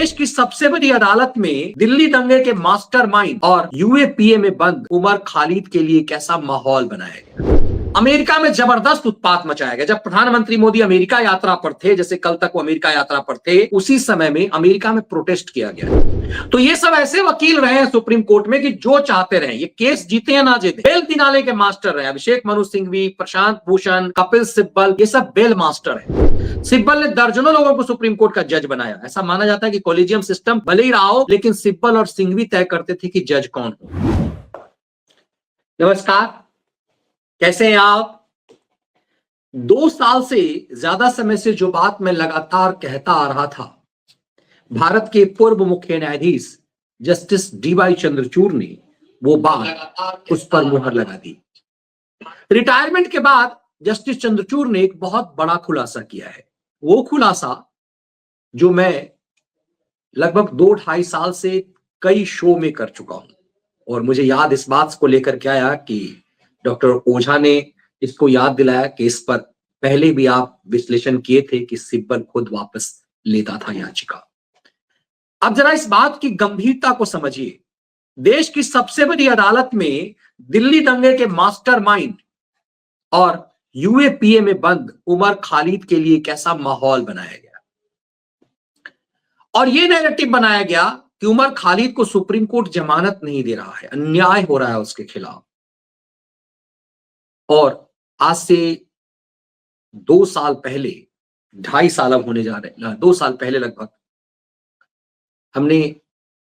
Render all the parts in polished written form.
देश की सबसे बड़ी अदालत में दिल्ली दंगे के मास्टरमाइंड और यूएपीए में बंद उमर खालिद के लिए कैसा माहौल बनाया गया। अमेरिका में जबरदस्त उत्पात मचाया गया। जब प्रधानमंत्री मोदी अमेरिका यात्रा पर थे, जैसे कल तक वो अमेरिका यात्रा पर थे, उसी समय में अमेरिका में प्रोटेस्ट किया गया। तो ये सब ऐसे वकील रहे हैं सुप्रीम कोर्ट में कि जो चाहते रहे, ये केस जीते या ना जीते, बेल दिलाने के मास्टर रहे। अभिषेक मनु सिंघवी, प्रशांत भूषण, कपिल सिब्बल, ये सब बेल मास्टर है। सिब्बल ने दर्जनों लोगों को सुप्रीम कोर्ट का जज बनाया। ऐसा माना जाता है कि कॉलेजियम सिस्टम भले ही रहा हो, लेकिन सिब्बल और सिंघवी तय करते थे कि जज कौन हो। नमस्कार, कैसे हैं आप? 2 साल से ज्यादा समय से जो बात मैं लगातार कहता आ रहा था, भारत के पूर्व मुख्य न्यायाधीश जस्टिस डीवाई चंद्रचूड़ ने वो बात उस पर मुहर लगा दी। रिटायरमेंट के बाद जस्टिस चंद्रचूड़ ने एक बहुत बड़ा खुलासा किया है। वो खुलासा जो मैं लगभग 2-2.5 साल से कई शो में कर चुका हूं, और मुझे याद इस बात को लेकर के आया कि डॉक्टर ओझा ने इसको याद दिलाया कि इस पर पहले भी आप विश्लेषण किए थे कि सिब्बल खुद वापस लेता था याचिका। अब जरा इस बात की गंभीरता को समझिए। देश की सबसे बड़ी अदालत में दिल्ली दंगे के मास्टरमाइंड और यूएपीए में बंद उमर खालिद के लिए कैसा माहौल बनाया गया, और यह नैरेटिव बनाया गया कि उमर खालिद को सुप्रीम कोर्ट जमानत नहीं दे रहा है, अन्याय हो रहा है उसके खिलाफ। और आज से 2 साल पहले, 2.5 साल अब होने जा रहे, 2 साल पहले लगभग, हमने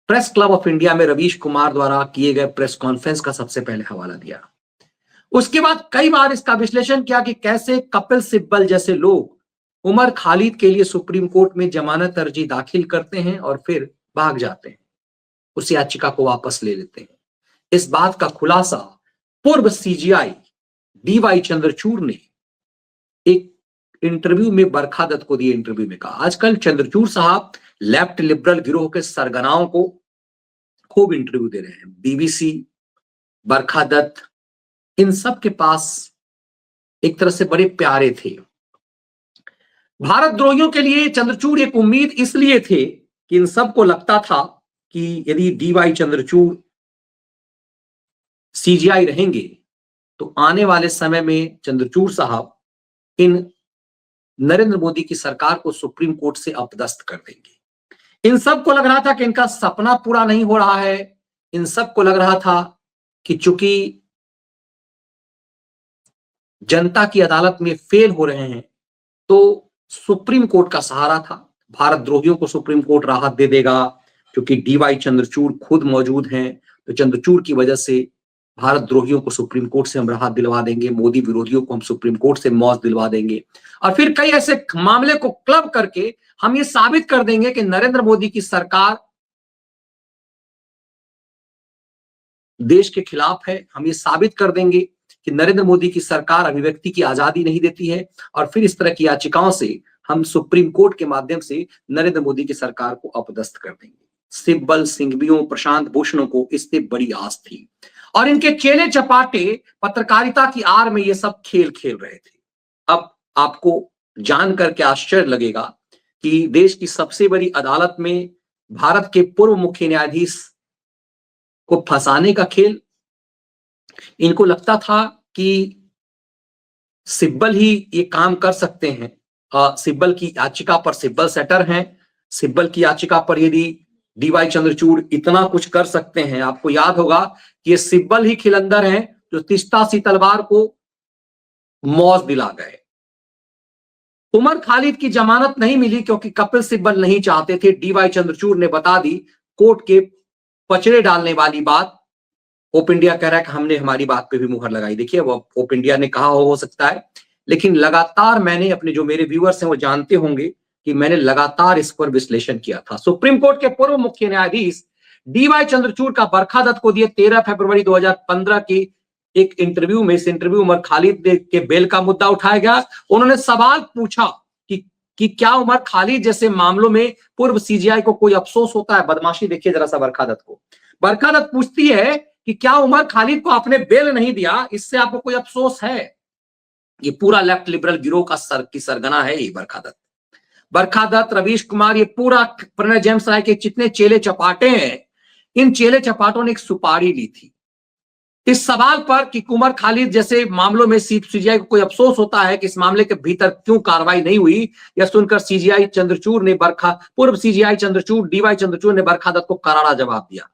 प्रेस क्लब ऑफ इंडिया में रवीश कुमार द्वारा किए गए प्रेस कॉन्फ्रेंस का सबसे पहले हवाला दिया। उसके बाद कई बार इसका विश्लेषण किया कि कैसे कपिल सिब्बल जैसे लोग उमर खालिद के लिए सुप्रीम कोर्ट में जमानत अर्जी दाखिल करते हैं और फिर भाग जाते हैं, उस याचिका को वापस ले लेते हैं। इस बात का खुलासा पूर्व सीजीआई डीवाई चंद्रचूड़ ने एक इंटरव्यू में बरखा दत्त को दिए इंटरव्यू में कहा। आजकल चंद्रचूड़ साहब लेफ्ट लिबरल गिरोह के सरगनाओं को खूब इंटरव्यू दे रहे हैं। बीबीसी, बरखा दत्त, इन सब के पास एक तरह से बड़े प्यारे थे। भारत द्रोहियों के लिए चंद्रचूड़ एक उम्मीद इसलिए थे कि इन सबको लगता था कि यदि डीवाई चंद्रचूड़ सीजीआई रहेंगे तो आने वाले समय में चंद्रचूड़ साहब इन नरेंद्र मोदी की सरकार को सुप्रीम कोर्ट से अपदस्थ कर देंगे। इन सबको लग रहा था कि इनका सपना पूरा नहीं हो रहा है। इन सबको लग रहा था कि चूंकि जनता की अदालत में फेल हो रहे हैं तो सुप्रीम कोर्ट का सहारा था। भारत द्रोहियों को सुप्रीम कोर्ट राहत दे देगा, क्योंकि डीवाई चंद्रचूड़ खुद मौजूद हैं, तो चंद्रचूड़ की वजह से भारत द्रोहियों को सुप्रीम कोर्ट से हम राहत दिलवा देंगे, मोदी विरोधियों को हम सुप्रीम कोर्ट से मौज दिलवा देंगे, और फिर कई ऐसे मामले को क्लब करके हम ये साबित कर देंगे कि नरेंद्र मोदी की सरकार देश के खिलाफ है। हम ये साबित कर देंगे कि नरेंद्र मोदी की सरकार अभिव्यक्ति की आजादी नहीं देती है, और फिर इस तरह की याचिकाओं से हम सुप्रीम कोर्ट के माध्यम से नरेंद्र मोदी की सरकार को अपदस्थ कर देंगे। सिब्बल, सिंघवियों, प्रशांत भूषणों को इससे बड़ी आस थी, और इनके चेले चपाटे पत्रकारिता की आड़ में ये सब खेल खेल रहे थे। अब आपको जान करके आश्चर्य लगेगा कि देश की सबसे बड़ी अदालत में भारत के पूर्व मुख्य न्यायाधीश को फंसाने का खेल, इनको लगता था कि सिब्बल ही ये काम कर सकते हैं। सिब्बल की याचिका पर सिब्बल सेटर हैं। सिब्बल की याचिका पर यदि डीवाई चंद्रचूड़ इतना कुछ कर सकते हैं, आपको याद होगा कि ये सिब्बल ही खिलंदर हैं जो तीस्ता सी तलवार को मौज दिला गए। उमर खालिद की जमानत नहीं मिली क्योंकि कपिल सिब्बल नहीं चाहते थे। डीवाई चंद्रचूड़ ने बता दी, कोर्ट के पचड़े डालने वाली बात। ओप इंडिया कह रहा है कि हमने हमारी बात पे भी मुहर लगाई। देखिए, वो ओप इंडिया ने कहा हो सकता है, लेकिन लगातार मैंने अपने, जो मेरे व्यूअर्स हैं वो जानते होंगे कि मैंने लगातार इस पर विश्लेषण किया था। सुप्रीम कोर्ट के पूर्व मुख्य न्यायाधीश डीवाई चंद्रचूड़ का बरखा दत्त को दिए 13 फरवरी 2015 की एक इंटरव्यू में, इस इंटरव्यू उमर खालिद के बेल का मुद्दा उठाया गया। उन्होंने सवाल पूछा कि क्या उमर खालिद जैसे मामलों में पूर्व सीजीआई को कोई अफसोस होता है। बदमाशी देखिए जरा सा बरखा दत्त को। बरखा दत्त पूछती है कि क्या उमर खालिद को आपने बेल नहीं दिया, इससे आपको कोई अफसोस है? ये पूरा लेफ्ट लिबरल गिरोह का सरगना है ये बरखा दत्त। बरखा दत्त, रवीश कुमार, ये पूरा प्रणय जेम्स राय के जितने चेले चपाटे हैं, इन चेले चपाटों ने एक सुपारी ली थी इस सवाल पर कि उमर खालिद जैसे मामलों में सीजीआई को कोई अफसोस होता है कि इस मामले के भीतर क्यों कार्रवाई नहीं हुई। यह सुनकर सीजीआई चंद्रचूड़ ने पूर्व सीजीआई चंद्रचूड़ डीवाई चंद्रचूड़ ने बरखा दत्त को करारा जवाब दिया।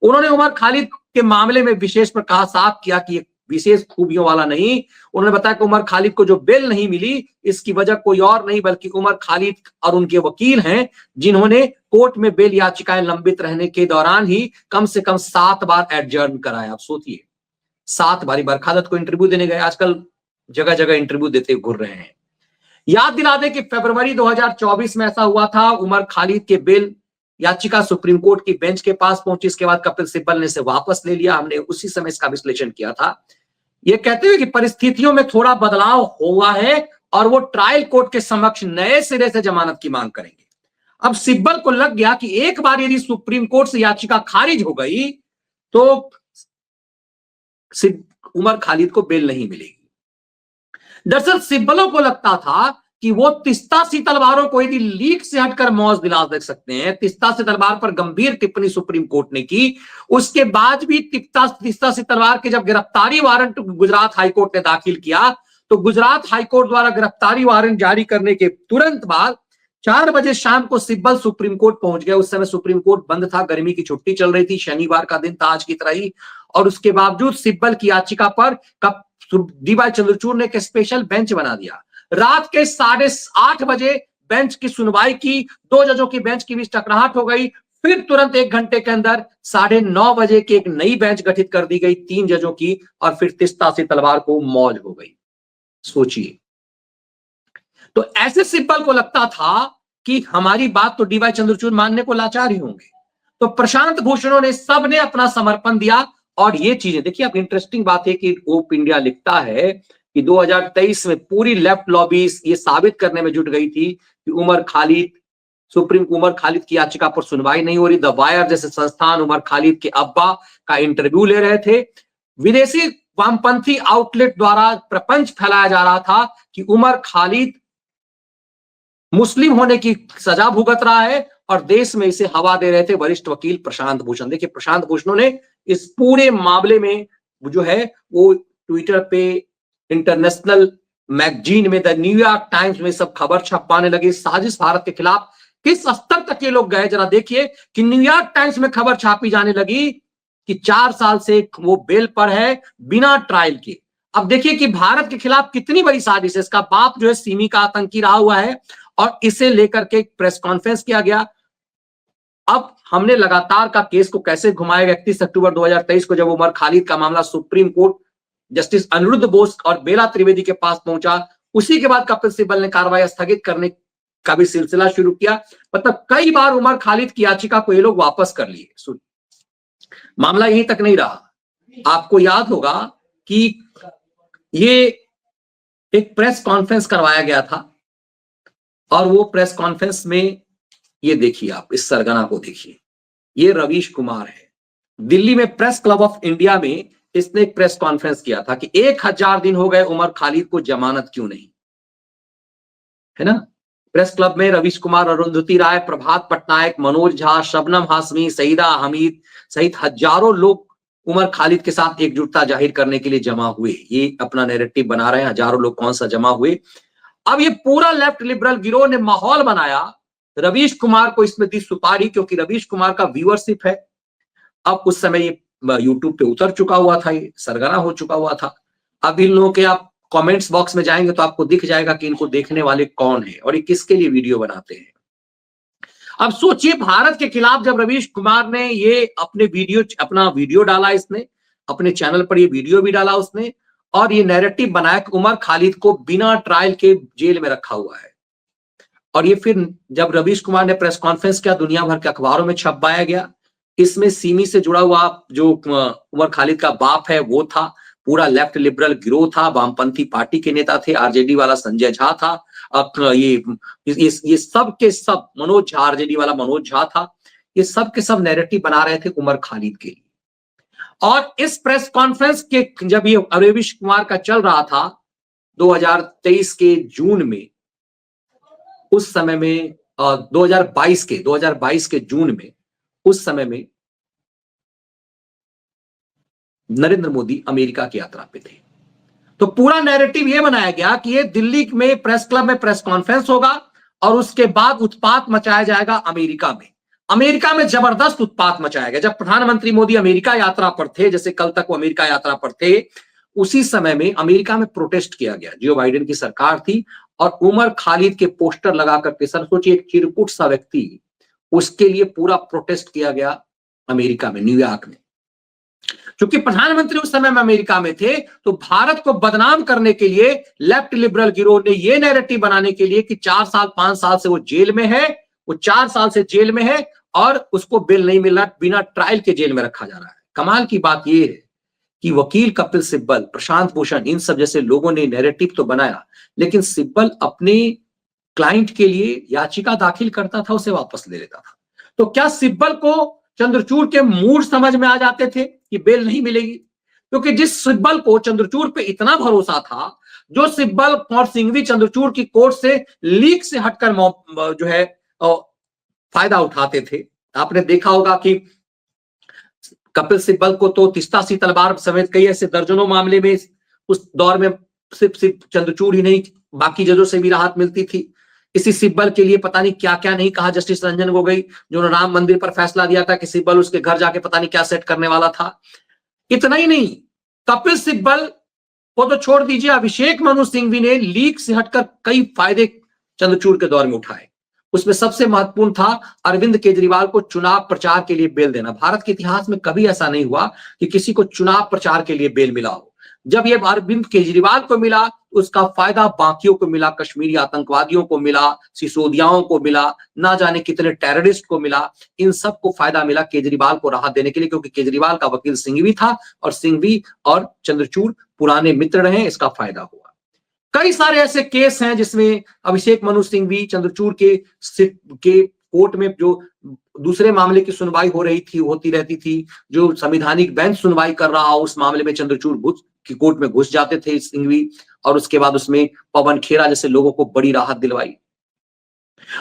उन्होंने उमर खालिद के मामले में विशेष पर कहा, साफ किया कि विशेष खूबियों वाला नहीं। उन्होंने बताया कि उमर खालिद को जो बेल नहीं मिली इसकी वजह कोई और नहीं बल्कि उमर खालिद और उनके वकील हैं, जिन्होंने कोर्ट में बेल याचिकाएं लंबित रहने के दौरान ही कम से कम 7 बार एडजर्न कराया। आप सोचिए, 7 बारी बरखा दत्त को इंटरव्यू देने गए, आजकल जगह जगह इंटरव्यू देते घूर रहे हैं। याद दिला दें कि फरवरी 2024 में ऐसा हुआ था, उमर खालिद के बेल याचिका सुप्रीम कोर्ट की बेंच के पास पहुंची। इसके बाद कपिल सिब्बल ने इसे वापस ले लिया। हमने उसी समय इसका विश्लेषण किया था, ये कहते हुए कि परिस्थितियों में थोड़ा बदलाव हुआ है और वो ट्रायल कोर्ट के समक्ष नए सिरे से जमानत की मांग करेंगे। अब सिब्बल को लग गया कि एक बार यदि सुप्रीम कोर्ट से याचिका खारिज हो गई तो उमर खालिद को बेल नहीं मिलेगी। दरअसल सिब्बलों को लगता था कि वो तीस्ता सी तलवारों को यदि लीक से हटकर मौज दिला दे सकते हैं। तीस्ता सी तलवार पर गंभीर टिप्पणी सुप्रीम कोर्ट ने की, उसके बाद भी तीस्ता सी तलवार के जब गिरफ्तारी वारंट गुजरात हाईकोर्ट ने दाखिल किया तो गुजरात हाईकोर्ट द्वारा गिरफ्तारी वारंट जारी करने के तुरंत बाद 4 बजे शाम को सिब्बल सुप्रीम कोर्ट पहुंच गए। उस समय सुप्रीम कोर्ट बंद था, गर्मी की छुट्टी चल रही थी, शनिवार का दिन था आज की तरह ही, और उसके बावजूद सिब्बल की याचिका पर डीवाई चंद्रचूड़ ने एक स्पेशल बेंच बना दिया। रात के 8:30 बजे बेंच की सुनवाई की, 2 जजों की बेंच की बीच टकराहट हो गई। फिर तुरंत 1 घंटे के अंदर 9:30 बजे की एक नई बेंच गठित कर दी गई 3 जजों की, और फिर तीस्ता सी तलवार को मौज हो गई। सोचिए, तो ऐसे सिब्बल को लगता था कि हमारी बात तो डीवाई चंद्रचूड़ मानने को लाचार ही होंगे, तो प्रशांत भूषणों ने सबने अपना समर्पण दिया। और ये चीजें देखिए, अब इंटरेस्टिंग बात है कि ओप इंडिया लिखता है कि 2023 में पूरी लेफ्ट लॉबी ये साबित करने में जुट गई थी कि उमर खालिद की याचिका पर सुनवाई नहीं हो रही। द वायर जैसे संस्थान उमर खालिद के अब्बा का इंटरव्यू ले रहे थे। विदेशी वामपंथी आउटलेट द्वारा प्रपंच फैलाया जा रहा था कि उमर खालिद मुस्लिम होने की सजा भुगत रहा है, और देश में इसे हवा दे रहे थे वरिष्ठ वकील प्रशांत भूषण। देखिए, प्रशांत भूषणों ने इस पूरे मामले में जो है वो ट्विटर पे, इंटरनेशनल मैगजीन में, द न्यूयॉर्क टाइम्स में सब खबर छपवाने लगे। साजिश भारत के खिलाफ किस स्तर तक ये लोग गए, जरा देखिए कि न्यूयॉर्क टाइम्स में खबर छापी जाने लगी कि 4 साल से वो बेल पर है बिना ट्रायल के। अब देखिए कि भारत के खिलाफ कितनी बड़ी साजिश है। इसका बाप जो है सिमी का आतंकी रहा हुआ है, और इसे लेकर के प्रेस कॉन्फ्रेंस किया गया। अब हमने लगातार का केस को कैसे घुमाया। 31 अक्टूबर 2023 को जब उमर खालिद का मामला supreme court justice Aniruddha Bose और बेला त्रिवेदी के पास पहुंचा, उसी के बाद कपिल सिब्बल ने कार्रवाई स्थगित करने का भी सिलसिला शुरू किया। मतलब कई बार उमर खालिद की याचिका को ये लोग वापस कर लिए। सुन, मामला यहीं तक नहीं रहा। आपको याद होगा कि ये एक प्रेस कॉन्फ्रेंस करवाया गया था, और वो प्रेस कॉन्फ्रेंस में ये देखिए, आप इस सरगना को देखिए, ये रवीश कुमार है। दिल्ली में प्रेस क्लब ऑफ इंडिया में इसने एक प्रेस कॉन्फ्रेंस किया था कि 1000 दिन हो गए उमर खालिद को जमानत क्यों नहीं, है ना। प्रेस क्लब में रवीश कुमार, अरुंधति राय, प्रभात पटनायक, मनोज झा, शबनम हाशमी, सईदा हमीद सहित हजारों लोग उमर खालिद के साथ एकजुटता जाहिर करने के लिए जमा हुए। ये अपना नैरेटिव बना रहे हैं, हजारों लोग कौन सा जमा हुए। अब ये पूरा लेफ्ट लिबरल गिरोह ने माहौल बनाया, रवीश कुमार को इसमें दी सुपारी, क्योंकि रवीश कुमार का व्यूअरशिप है। अब उस समय ये यूट्यूब पे उतर चुका हुआ था, ये सरगना हो चुका हुआ था। अब इन लोगों के आप कमेंट्स बॉक्स में जाएंगे तो आपको दिख जाएगा कि इनको देखने वाले कौन है और ये किसके लिए वीडियो बनाते हैं। अब सोचिए, भारत के खिलाफ जब रवीश कुमार ने ये अपना वीडियो डाला, इसने अपने चैनल पर ये वीडियो भी डाला उसने, और ये नैरेटिव बनाया कि उमर खालिद को बिना ट्रायल के जेल में रखा हुआ है। और ये फिर जब रवीश कुमार ने प्रेस कॉन्फ्रेंस किया, दुनिया भर के अखबारों में छपवाया गया। इसमें सिमी से जुड़ा हुआ जो उमर खालिद का बाप है वो था, पूरा लेफ्ट लिबरल गिरोह था, वामपंथी पार्टी के नेता थे, आरजेडी वाला संजय झा था, ये सब के सब, मनोज झा, आरजेडी वाला मनोज झा था, ये सब के सब नैरेटिव बना रहे थे उमर खालिद के लिए। और इस प्रेस कॉन्फ्रेंस के जब ये रवीश कुमार का चल रहा था 2023 के जून में, उस समय में 2022 के जून में, उस समय में नरेंद्र मोदी अमेरिका की यात्रा पे थे। तो पूरा नैरेटिव यह बनाया गया कि ये दिल्ली में प्रेस क्लब में प्रेस कॉन्फ्रेंस होगा और उसके बाद उत्पात मचाया जाएगा अमेरिका में। अमेरिका में जबरदस्त उत्पात मचाया गया। जब प्रधानमंत्री मोदी अमेरिका यात्रा पर थे, जैसे कल तक वो अमेरिका यात्रा पर थे, उसी समय में अमेरिका में प्रोटेस्ट किया गया। जो बाइडेन की सरकार थी और उमर खालिद के पोस्टर लगा करके, सर सोचिए एक चिरकुट सा व्यक्ति, उसके लिए पूरा प्रोटेस्ट किया गया अमेरिका में, न्यूयॉर्क में। क्योंकि प्रधानमंत्री उस समय में अमेरिका में थे, तो भारत को बदनाम करने के लिए लेफ्ट लिबरल गिरोह ने यह नैरेटिव बनाने के लिए कि 4 साल 5 साल से वो जेल में है, वो 4 साल से जेल में है और उसको बेल नहीं मिल रहा, बिना ट्रायल के जेल में रखा जा रहा है। कमाल की बात यह है कि वकील कपिल सिब्बल, प्रशांत भूषण, इन सब जैसे लोगों ने नैरेटिव तो बनाया, लेकिन सिब्बल अपने क्लाइंट के लिए याचिका दाखिल करता था, उसे वापस ले लेता था। तो क्या सिब्बल को चंद्रचूड़ के मूड समझ में आ जाते थे कि बेल नहीं मिलेगी? क्योंकि जिस सिब्बल को चंद्रचूड़ पे इतना भरोसा था, जो सिब्बल और सिंघवी चंद्रचूड़ की कोर्ट से लीक से हटकर जो है फायदा उठाते थे। आपने देखा होगा कि कपिल सिब्बल को तो तीस्ता सी तलवार समेत कई ऐसे दर्जनों मामले में उस दौर में सिर्फ चंद्रचूड़ ही नहीं, बाकी जजों से भी राहत मिलती थी। इसी सिब्बल के लिए पता नहीं क्या क्या नहीं कहा जस्टिस रंजन गोगोई, जो राम मंदिर पर फैसला दिया था कि सिब्बल उसके घर जाके पता नहीं क्या सेट करने वाला था। इतना ही नहीं, कपिल सिब्बल को तो छोड़ दीजिए, अभिषेक मनु सिंघवी ने लीक से हटकर कई फायदे चंद्रचूड़ के दौर में उठाए। उसमें सबसे महत्वपूर्ण था अरविंद केजरीवाल को चुनाव प्रचार के लिए बेल देना। भारत के इतिहास में कभी ऐसा नहीं हुआ कि किसी को चुनाव प्रचार के लिए बेल मिला हो। जब ये अरविंद केजरीवाल को मिला, उसका फायदा बाकियों को मिला, कश्मीरी आतंकवादियों को मिला, सिसोदियाओं को मिला, ना जाने कितने टेररिस्ट को मिला। इन सबको फायदा मिला केजरीवाल को राहत देने के लिए, क्योंकि केजरीवाल का वकील सिंघवी था और सिंघवी और चंद्रचूड़ पुराने मित्र रहे, इसका फायदा हुआ। कई सारे ऐसे केस हैं जिसमें अभिषेक मनु सिंघवी चंद्रचूड़ के कोर्ट में जो दूसरे मामले की सुनवाई होती रहती थी, जो संवैधानिक बेंच सुनवाई कर रहा हो, उस मामले में चंद्रचूड़ की कोर्ट में घुस जाते थे सिंघवी, और उसके बाद उसमें पवन खेरा जैसे लोगों को बड़ी राहत दिलवाई।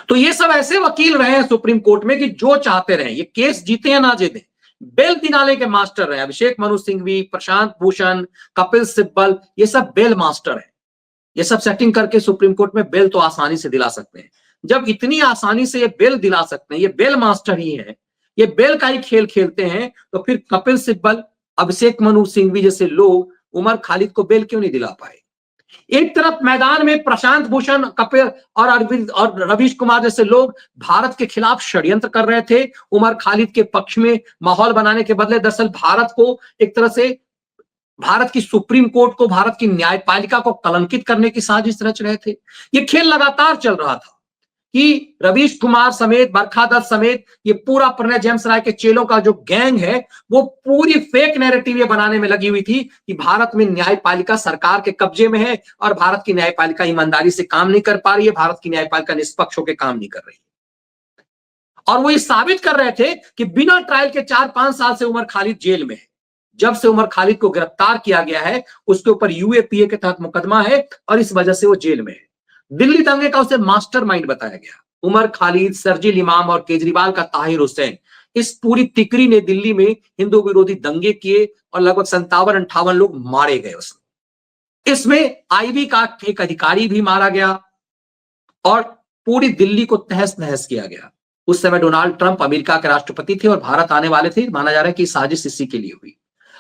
तो ये सब ऐसे वकील रहे हैं सुप्रीम कोर्ट में कि जो चाहते रहे, ये केस जीते या ना जीते, बेल दिलाने के मास्टर रहे। अभिषेक मनु सिंघवी, प्रशांत भूषण, कपिल सिब्बल, ये सब बेल मास्टर है। ये सब सेटिंग करके सुप्रीम कोर्ट में बेल तो आसानी से दिला सकते हैं। जब इतनी आसानी से ये बेल दिला सकते हैं, ये बेल मास्टर ही है, ये बेल का ही खेल खेलते हैं, तो फिर कपिल सिब्बल, अभिषेक मनु सिंघवी जैसे लोग उमर खालिद को बेल क्यों नहीं दिला पाए? एक तरफ मैदान में प्रशांत भूषण, कपिल और अरविंद और रवीश कुमार जैसे लोग भारत के खिलाफ षड्यंत्र कर रहे थे, उमर खालिद के पक्ष में माहौल बनाने के बदले दरअसल भारत को एक तरह से, भारत की सुप्रीम कोर्ट को, भारत की न्यायपालिका को कलंकित करने की साजिश रच रहे थे। ये खेल लगातार चल रहा था कि रवीश कुमार समेत, बरखा दत्त समेत, ये पूरा प्रणय जेम्स राय के चेलों का जो गैंग है, वो पूरी फेक नैरेटिव ये बनाने में लगी हुई थी कि भारत में न्यायपालिका सरकार के कब्जे में है और भारत की न्यायपालिका ईमानदारी से काम नहीं कर पा रही है, भारत की न्यायपालिका निष्पक्ष होकर काम नहीं कर रही है। और वो ये साबित कर रहे थे कि बिना ट्रायल के 4-5 साल से उमर खालिद जेल में है। जब से उमर खालिद को गिरफ्तार किया गया है, उसके ऊपर यूएपीए के तहत मुकदमा है और इस वजह से वो जेल में है। दिल्ली दंगे का उसे मास्टरमाइंड बताया गया। उमर खालिद, सरजील इमाम और केजरीवाल का ताहिर हुसैन, इस पूरी तिकड़ी ने दिल्ली में हिंदू विरोधी दंगे किए और लगभग 57-58 लोग मारे गए उसमें। इसमें आईबी का एक अधिकारी भी मारा गया और पूरी दिल्ली को तहस नहस किया गया। उस समय डोनाल्ड ट्रंप अमेरिका के राष्ट्रपति थे और भारत आने वाले थे। माना जा रहा है कि साजिश इसी के लिए हुई।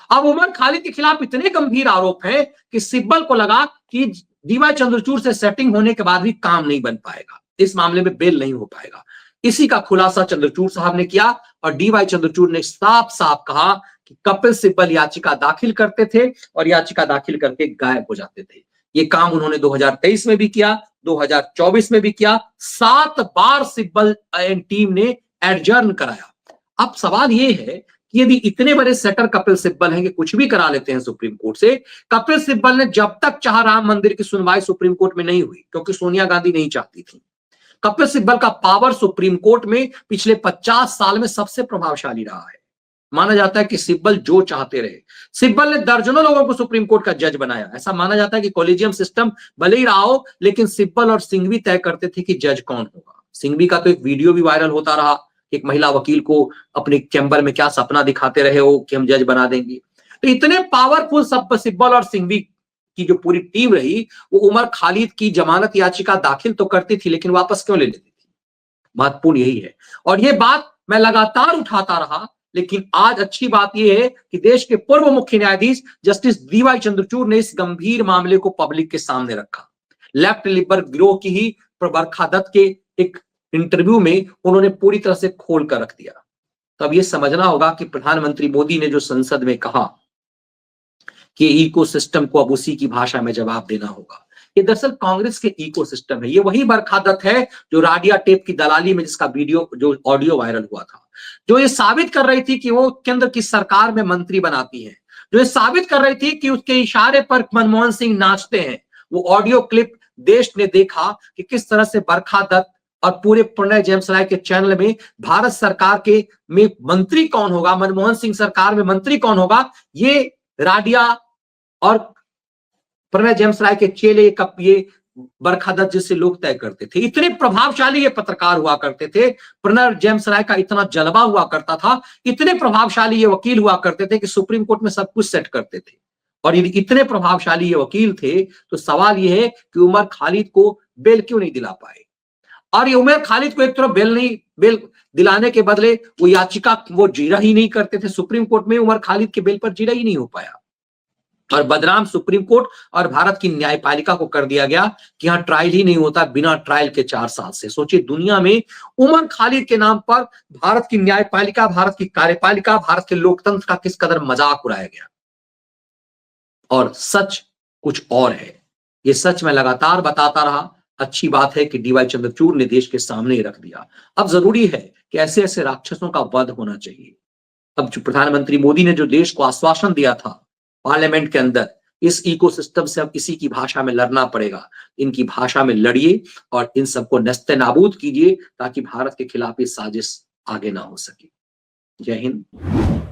अब उमर खालिद के खिलाफ इतने गंभीर आरोप हैं कि सिब्बल को लगा कि डीवाई चंद्रचूड़ से सेटिंग होने के बाद भी काम नहीं बन पाएगा, इस मामले में बेल नहीं हो पाएगा। इसी का खुलासा चंद्रचूड़ साहब ने किया और डीवाई चंद्रचूड़ ने साफ साफ कहा कि कपिल सिब्बल याचिका दाखिल करते थे और याचिका दाखिल करके गायब हो जाते थे। ये काम उन्होंने 2023 में भी किया, 2024 में भी किया। 7 बार सिब्बल टीम ने एडजर्न कराया। अब सवाल ये है कि यदि इतने बड़े सेटर कपिल सिब्बल हैं कि कुछ भी करा लेते हैं सुप्रीम कोर्ट से, कपिल सिब्बल ने जब तक चाहा राम मंदिर की सुनवाई सुप्रीम कोर्ट में नहीं हुई, क्योंकि सोनिया गांधी नहीं चाहती थी। कपिल सिब्बल का पावर सुप्रीम कोर्ट में पिछले 50 साल में सबसे प्रभावशाली रहा है। माना जाता है कि सिब्बल जो चाहते रहे। सिब्बल ने दर्जनों लोगों को सुप्रीम कोर्ट का जज बनाया। ऐसा माना जाता है कि कॉलेजियम सिस्टम भले ही रहा हो, लेकिन सिब्बल और सिंघवी तय करते थे कि जज कौन होगा। सिंघवी का तो एक वीडियो भी वायरल होता रहा, एक महिला वकील को अपने चैम्बर में क्या सपना दिखाते रहे हो कि हम जज बना देंगे। तो इतने पावरफुल सब सिब्बल और सिंघवी की जो पूरी टीम रही, वो उमर खालिद की जमानत याचिका दाखिल तो करती थी, लेकिन वापस क्यों ले लेती थी? महत्वपूर्ण यही है। और ये बात मैं लगातार उठाता रहा, लेकिन आज अच्छी बात यह है कि देश के पूर्व मुख्य न्यायाधीश जस्टिस डीवाई चंद्रचूड़ ने इस गंभीर मामले को पब्लिक के सामने रखा। लेफ्ट लिबरल गिरोह की ही बरखा दत्त के एक इंटरव्यू में उन्होंने पूरी तरह से खोल कर रख दिया। तो अब यह समझना होगा कि प्रधानमंत्री मोदी ने जो संसद में कहा कि इकोसिस्टम को अब उसी की भाषा में जवाब देना होगा, ये दरअसल कांग्रेस के इकोसिस्टम है। ये वही बरखा दत्त है जो राडिया टेप की दलाली में जिसका वीडियो जो ऑडियो वायरल हुआ था, जो ये साबित कर रही थी कि वो केंद्र की सरकार में मंत्री बनाती है, जो ये साबित कर रही थी कि उसके इशारे पर मनमोहन सिंह नाचते हैं। वो ऑडियो क्लिप देश ने देखा कि किस तरह से बरखा दत्त और पूरे प्रणय जेम्स राय के चैनल में भारत सरकार के में मंत्री कौन होगा, मनमोहन सिंह सरकार में मंत्री कौन होगा, ये राडिया और प्रणय जेम्स राय के चेले कब ये बरखा दत्त जिससे लोग तय करते थे। इतने प्रभावशाली ये पत्रकार हुआ करते थे, प्रणय जेम्स राय का इतना जलवा हुआ करता था, इतने प्रभावशाली ये वकील हुआ करते थे कि सुप्रीम कोर्ट में सब कुछ सेट करते थे। और इतने प्रभावशाली ये वकील थे, तो सवाल ये है कि उमर खालिद को बेल क्यों नहीं दिला पाए। और ये उमर खालिद को एक तरफ बेल दिलाने के बदले वो याचिका वो जीरा ही नहीं करते थे सुप्रीम कोर्ट में, उमर खालिद के बेल पर जीरा ही नहीं हो पाया। और बदनाम सुप्रीम कोर्ट और भारत की न्यायपालिका को कर दिया गया कि यहां ट्रायल ही नहीं होता बिना ट्रायल के 4 साल से। सोचिए, दुनिया में उमर खालिद के नाम पर भारत की न्यायपालिका, भारत की कार्यपालिका, भारत के लोकतंत्र का किस कदर मजाक उड़ाया गया। और सच कुछ और है, ये सच मैं लगातार बताता रहा। अच्छी बात है कि डीवाई चंद्रचूड़ ने देश के सामने रख दिया। अब जरूरी है कि ऐसे ऐसे राक्षसों का वध होना चाहिए। अब जो प्रधानमंत्री मोदी ने जो देश को आश्वासन दिया था पार्लियामेंट के अंदर, इस इकोसिस्टम से अब इसी की भाषा में लड़ना पड़ेगा। इनकी भाषा में लड़िए और इन सबको नस्ते नाबूद कीजिए ताकि भारत के खिलाफ ये साजिश आगे ना हो सके। जय हिंद।